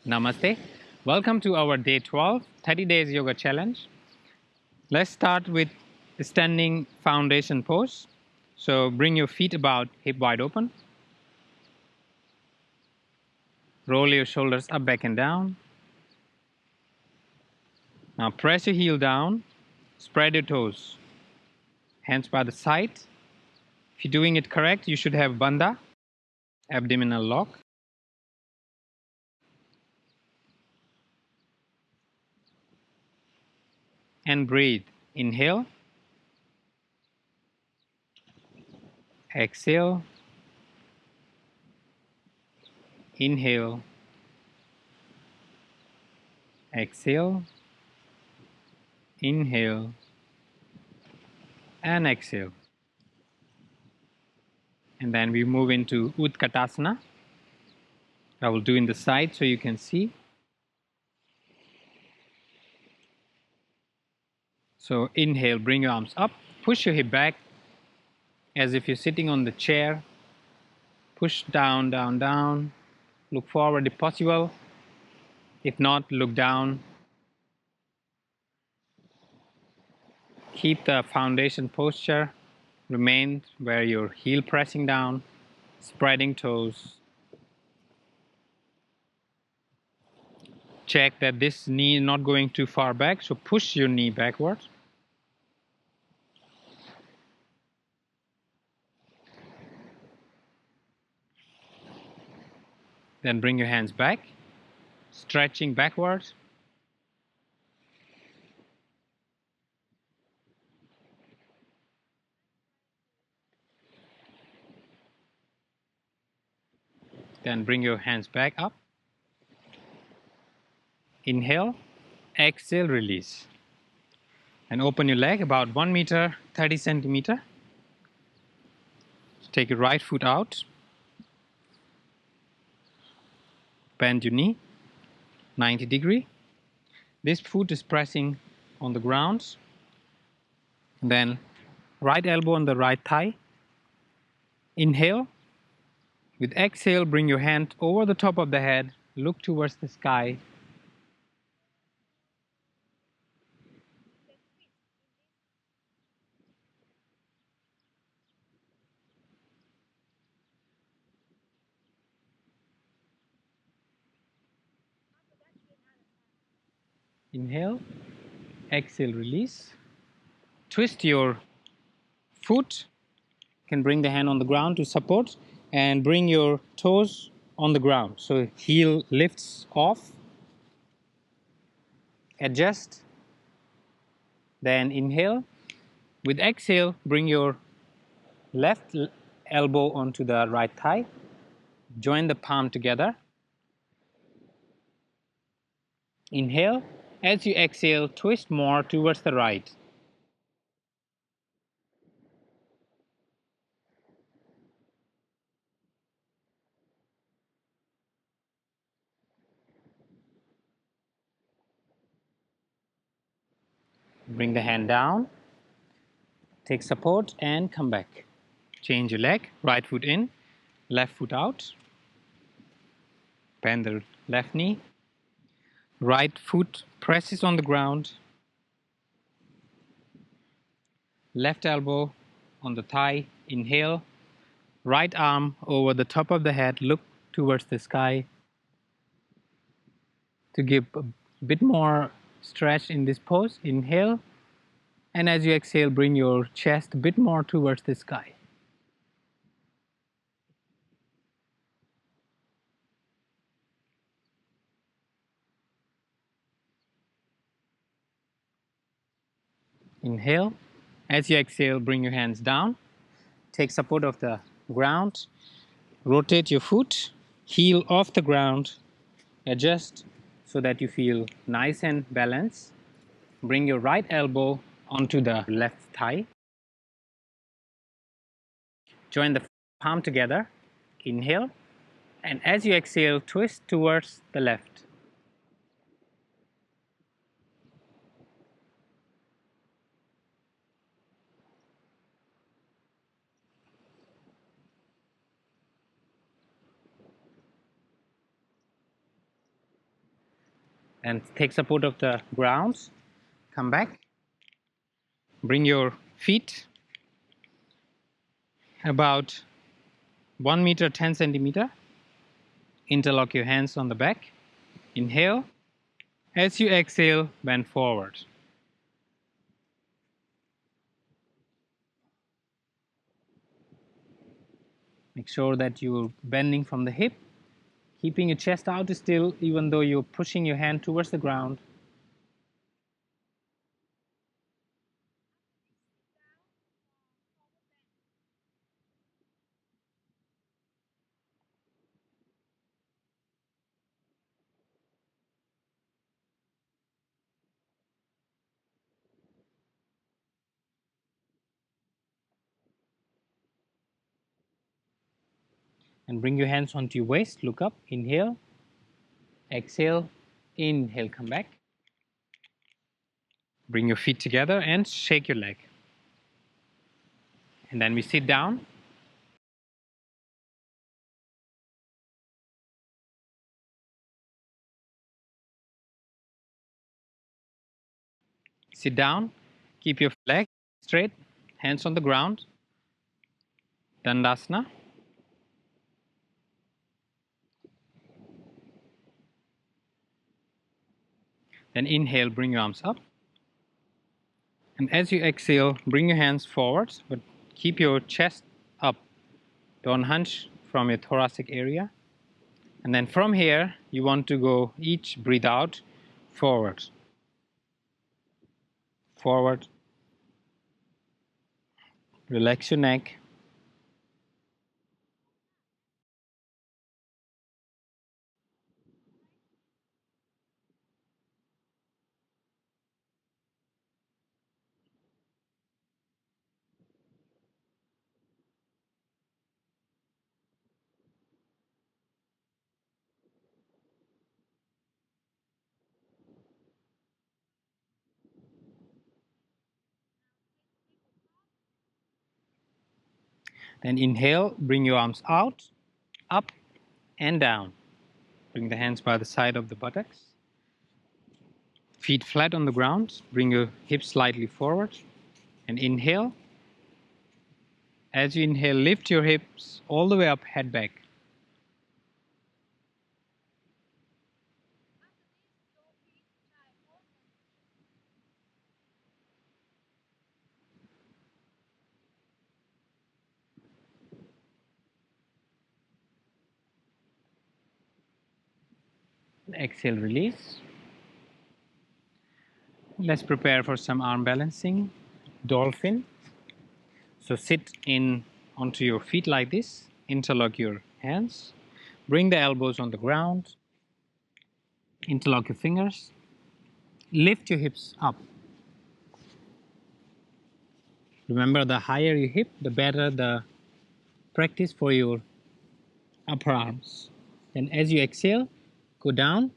Namaste. Welcome to our day 12, 30 days yoga challenge. Let's start with standing foundation pose. So bring your feet about hip wide open. Roll your shoulders up, back and down. Now press your heel down. Spread your toes. Hands by the side. If you're doing it correct, you should have bandha, abdominal lock. And breathe. Inhale. Exhale. Inhale. Exhale. Inhale. And exhale. And then we move into Utkatasana. I will do in the side so you can see. So inhale, bring your arms up, push your hip back as if you're sitting on the chair. Push down, down, down. Look forward if possible. If not, look down. Keep the foundation posture. Remain where your heel pressing down, spreading toes. Check that this knee is not going too far back, so push your knee backward. Then bring your hands back, stretching backwards. Then bring your hands back up. Inhale, exhale, release. And open your leg about 1 meter, 30 centimeter. Take your right foot out. Bend your knee, 90 degree. This foot is pressing on the ground. Then right elbow on the right thigh. Inhale. With exhale, bring your hand over the top of the head. Look towards the sky. Inhale. Exhale, release. Twist your foot. You can bring the hand on the ground to support and bring your toes on the ground. So heel lifts off. Adjust. Then inhale. With exhale, bring your left elbow onto the right thigh. Join the palm together. Inhale. As you exhale, twist more towards the right. Bring the hand down. Take support and come back. Change your leg. Right foot in, left foot out. Bend the left knee. Right foot presses on the ground. Left elbow on the thigh. Inhale. Right arm over the top of the head. Look towards the sky. To give a bit more stretch in this pose, inhale. And as you exhale, bring your chest a bit more towards the sky. Inhale. As you exhale, bring your hands down. Take support of the ground. Rotate your foot. Heel off the ground. Adjust so that you feel nice and balanced. Bring your right elbow onto the left thigh. Join the palm together. Inhale. And as you exhale, twist towards the left. and take support of the ground. Come back. Bring your feet about 1 meter 10 centimeter. Interlock your hands on the back. Inhale. As you exhale, bend forward. Make sure that you're bending from the hip, keeping your chest out still, even though you're pushing your hand towards the ground. And bring your hands onto your waist. Look up. Inhale. Exhale. Inhale. Come back. Bring your feet together and shake your leg. And then we sit down. Sit down. Keep your leg straight. Hands on the ground. Dandasana. Then inhale, bring your arms up. And as you exhale, bring your hands forward, but keep your chest up. Don't hunch from your thoracic area. And then from here, you want to go each breathe out, forward. Forward. Relax your neck. Then inhale, bring your arms out, up and down. Bring the hands by the side of the buttocks. Feet flat on the ground. Bring your hips slightly forward. And inhale. As you inhale, lift your hips all the way up, head back. Exhale, release. Let's prepare for some arm balancing. Dolphin. So sit in onto your feet like this. Interlock your hands. Bring the elbows on the ground. Interlock your fingers. Lift your hips up. Remember, the higher your hip, the better the practice for your upper arms. Then as you exhale, go down.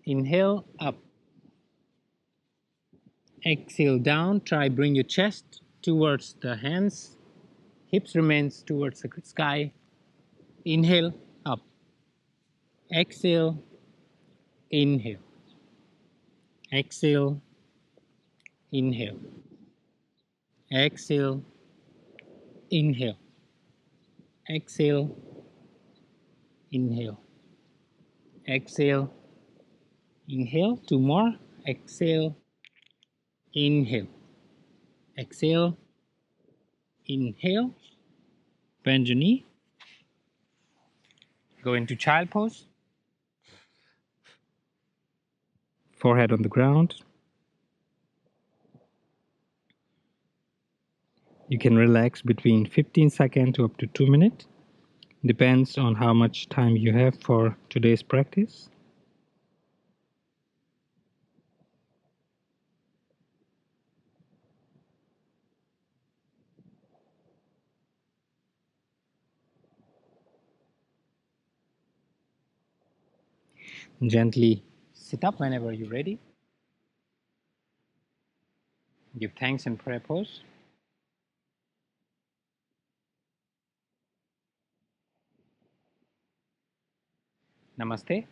Inhale, up. Exhale, down. Try bring your chest towards the hands. Hips remains towards the sky. Inhale, up. Exhale, inhale. Exhale, inhale. Exhale, inhale. Exhale, inhale. Exhale, inhale. Two more. Exhale, inhale. Exhale, inhale. Bend your knee. Go into child pose. Forehead on the ground. You can relax between 15 seconds to up to 2 minutes. Depends on how much time you have for today's practice. Gently sit up whenever you're ready. Give thanks and prayer pose. Namaste.